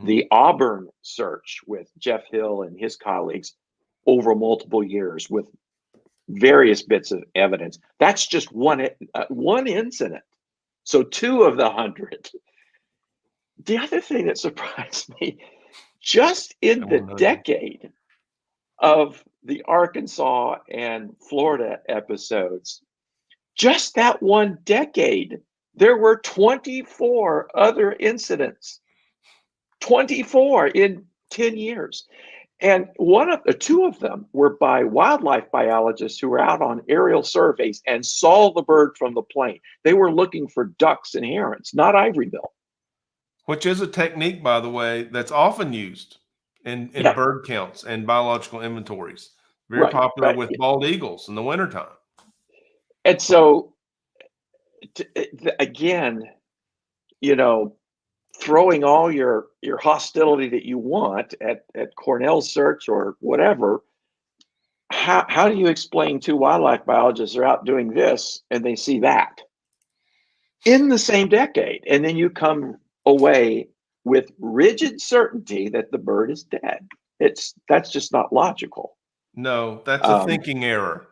The Auburn search with Jeff Hill and his colleagues over multiple years with various bits of evidence. That's just one incident. So 2 of the 100. The other thing that surprised me, just in the decade of the Arkansas and Florida episodes, just that one decade, there were 24 other incidents. 24 in 10 years. And 2 of them were by wildlife biologists who were out on aerial surveys and saw the bird from the plane. They were looking for ducks and herons, not ivory-bill. Which is a technique, by the way, that's often used in bird counts and biological inventories. Very popular with bald eagles in the wintertime. And so, again, throwing all your hostility that you want at Cornell's search or whatever, how do you explain 2 wildlife biologists are out doing this and they see that in the same decade, and then you come away with rigid certainty that the bird is dead? That's just not logical. No, that's a thinking error.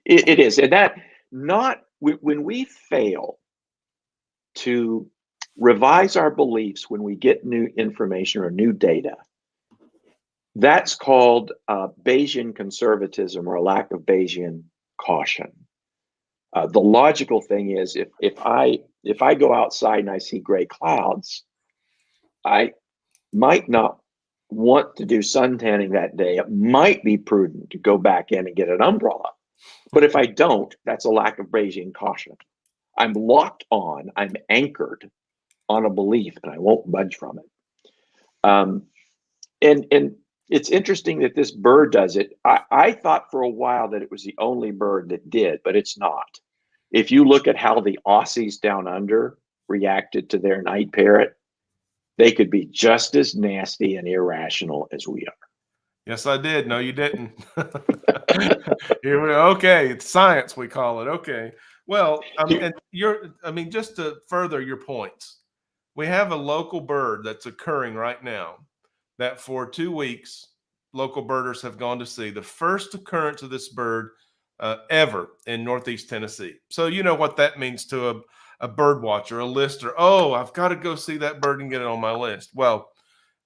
It is, and that when we fail to revise our beliefs when we get new information or new data, that's called Bayesian conservatism or a lack of Bayesian caution. The logical thing is, if I go outside and I see gray clouds, I might not want to do sun tanning that day. It might be prudent to go back in and get an umbrella. But if I don't, that's a lack of Bayesian caution. I'm locked on, I'm anchored on a belief, and I won't budge from it. And it's interesting that this bird does it. I thought for a while that it was the only bird that did, but it's not. If you look at how the Aussies down under reacted to their night parrot, they could be just as nasty and irrational as we are. Yes, I did. No, you didn't. Here we go. Okay, it's science, we call it. Okay. Well, and just to further your points, we have a local bird that's occurring right now that for 2 weeks, local birders have gone to see the first occurrence of this bird ever in Northeast Tennessee. So you know what that means to a bird watcher, a lister. Oh, I've got to go see that bird and get it on my list. Well,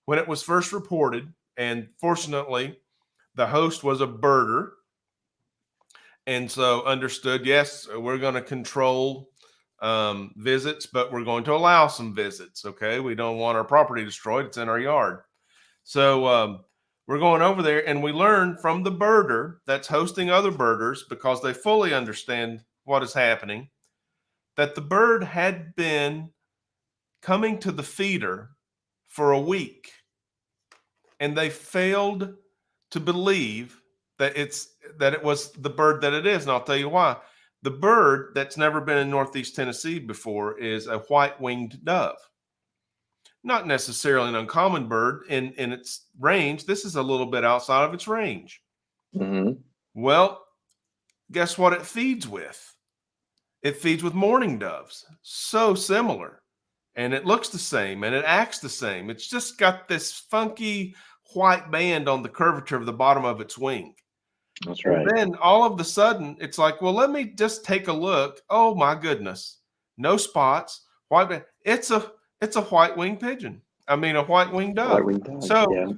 when it was first reported, and fortunately, the host was a birder, and so understood, yes, we're going to control visits, but we're going to allow some visits. Okay, we don't want our property destroyed. It's in our yard. So we're going over there, and we learn from the birder that's hosting other birders, because they fully understand what is happening, that the bird had been coming to the feeder for a week, and they failed to believe that it was the bird that it is. And I'll tell you why. The bird that's never been in Northeast Tennessee before is a white-winged dove. Not necessarily an uncommon bird in its range. This is a little bit outside of its range. Well, guess what it feeds with? It feeds with mourning doves. So similar. And it looks the same and it acts the same. It's just got this funky white band on the curvature of the bottom of its wing. That's right. And then all of a sudden, it's like, well, let me just take a look. Oh my goodness. No spots. White band. It's a white-winged pigeon. I mean, a white-winged dove. White-winged dove, so yeah.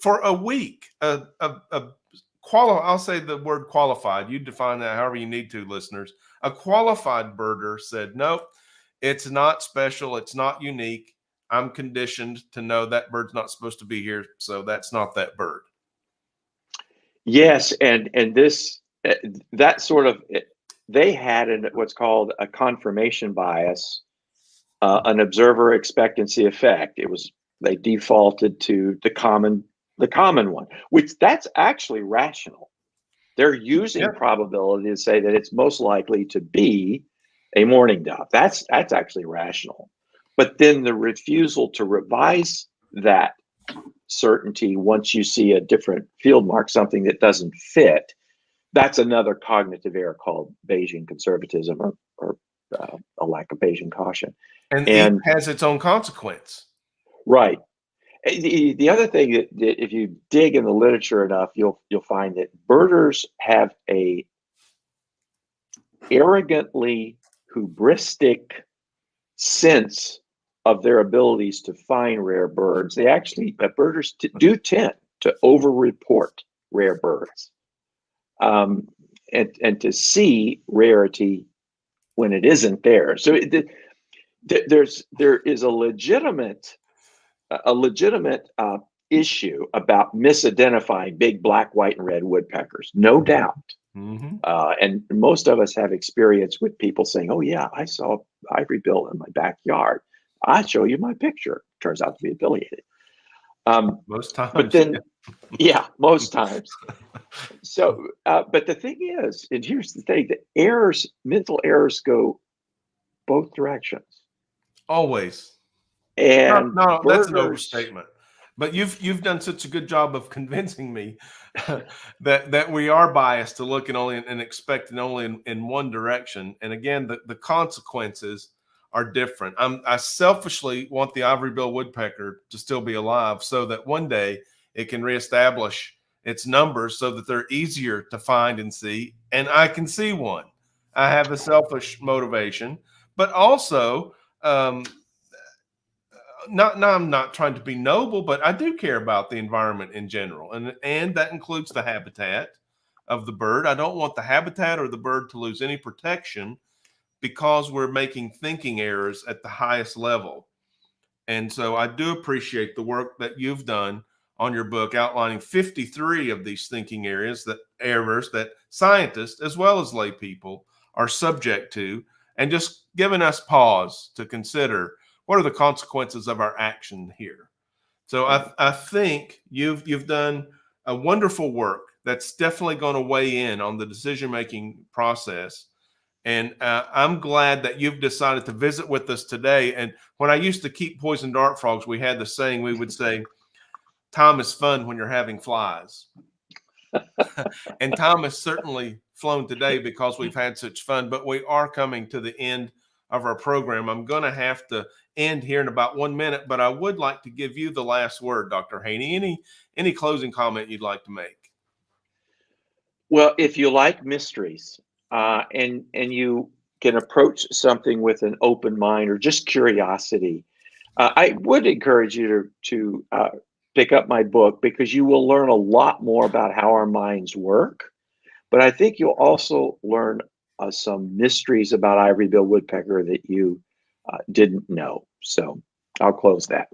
for a week, I'll say the word qualified. You define that however you need to, listeners. A qualified birder said, nope, it's not special. It's not unique. I'm conditioned to know that bird's not supposed to be here, so that's not that bird. Yes, and this that sort of, they had what's called a confirmation bias, an observer expectancy effect. They defaulted to the common one, which that's actually rational. They're using probability to say that it's most likely to be a mourning dove. That's actually rational. But then the refusal to revise that certainty once you see a different field mark, something that doesn't fit, that's another cognitive error called Bayesian conservatism or a lack of Bayesian caution. And it has its own consequence. Right. The other thing that if you dig in the literature enough, you'll find that birders have a arrogantly hubristic sense of their abilities to find rare birds. They actually, birders do tend to over-report rare birds, and to see rarity when it isn't there. So there is a legitimate issue about misidentifying big black, white, and red woodpeckers, no doubt. Mm-hmm. And most of us have experience with people saying, "Oh yeah, I saw ivory-bill in my backyard. I'll show you my picture." Turns out to be affiliated. Most times, but then, yeah, most times. So, but the thing is, and here's the thing: the mental errors go both directions. always. And No, that's an birders, overstatement. But you've done such a good job of convincing me that we are biased to look and expecting only in one direction. And again, the consequences are different. I selfishly want the ivory-bill woodpecker to still be alive so that one day it can reestablish its numbers so that they're easier to find and see, and I can see one. I have a selfish motivation, but also I'm not trying to be noble, but I do care about the environment in general, and that includes the habitat of the bird. I don't want the habitat or the bird to lose any protection because we're making thinking errors at the highest level. And so I do appreciate the work that you've done on your book, outlining 53 of these thinking errors that scientists as well as lay people are subject to, and just giving us pause to consider what are the consequences of our action here. So I think you've done a wonderful work that's definitely going to weigh in on the decision-making process. And I'm glad that you've decided to visit with us today. And when I used to keep poison dart frogs, we had the saying, we would say, time is fun when you're having flies. And time has certainly flown today because we've had such fun, but we are coming to the end of our program. I'm going to have to end here in about 1 minute, but I would like to give you the last word, Dr. Haney. Any closing comment you'd like to make? Well, if you like mysteries, and you can approach something with an open mind or just curiosity, I would encourage you to pick up my book, because you will learn a lot more about how our minds work. But I think you'll also learn some mysteries about ivory-bill woodpecker that you didn't know. So I'll close that.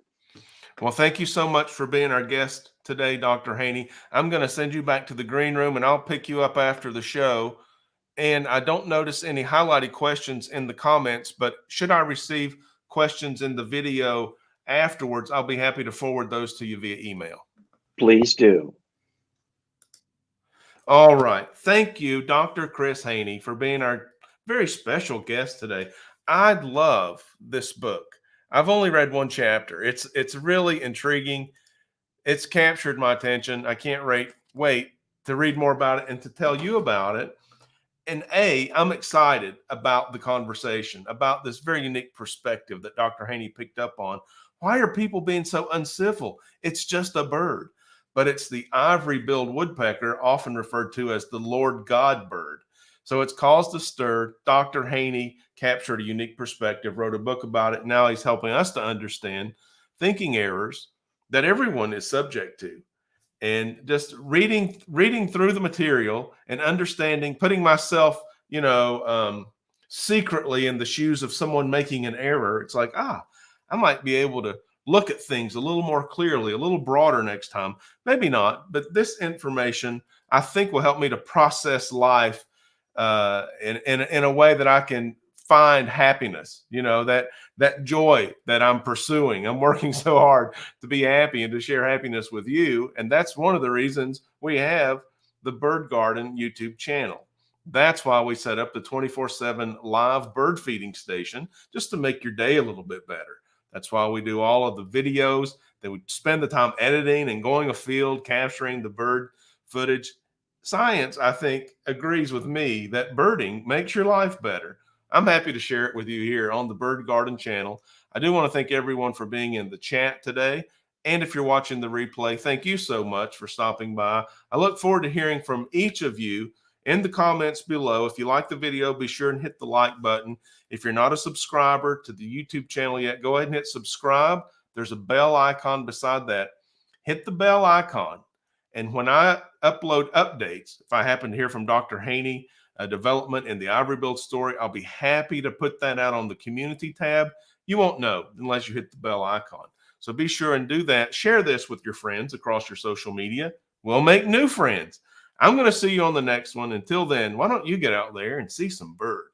Well, thank you so much for being our guest today, Dr. Haney. I'm going to send you back to the green room, and I'll pick you up after the show. And I don't notice any highlighted questions in the comments, but should I receive questions in the video afterwards, I'll be happy to forward those to you via email. Please do. All right. Thank you, Dr. Chris Haney, for being our very special guest today. I love this book. I've only read one chapter. It's really intriguing. It's captured my attention. I can't wait to read more about it and to tell you about it. And I'm excited about the conversation, about this very unique perspective that Dr. Haney picked up on. Why are people being so uncivil? It's just a bird, but it's the ivory-billed woodpecker, often referred to as the Lord God bird. So it's caused a stir. Dr. Haney captured a unique perspective, wrote a book about it. Now he's helping us to understand thinking errors that everyone is subject to. And just reading through the material and understanding, putting myself, secretly in the shoes of someone making an error. It's like, I might be able to look at things a little more clearly, a little broader next time. Maybe not, but this information, I think, will help me to process life in a way that I can find happiness, that joy that I'm pursuing. I'm working so hard to be happy and to share happiness with you. And that's one of the reasons we have the Bird Garden YouTube channel. That's why we set up the 24/7 live bird feeding station, just to make your day a little bit better. That's why we do all of the videos, that we spend the time editing and going afield, capturing the bird footage. Science, I think, agrees with me that birding makes your life better. I'm happy to share it with you here on the Bird Garden channel. I do want to thank everyone for being in the chat today. And if you're watching the replay, thank you so much for stopping by. I look forward to hearing from each of you in the comments below. If you like the video, be sure and hit the like button. If you're not a subscriber to the YouTube channel yet, go ahead and hit subscribe. There's a bell icon beside that. Hit the bell icon. And when I upload updates, if I happen to hear from Dr. Haney, a development in the ivory-billed story, I'll be happy to put that out on the community tab. You won't know unless you hit the bell icon. So be sure and do that. Share this with your friends across your social media. We'll make new friends. I'm going to see you on the next one. Until then, why don't you get out there and see some birds?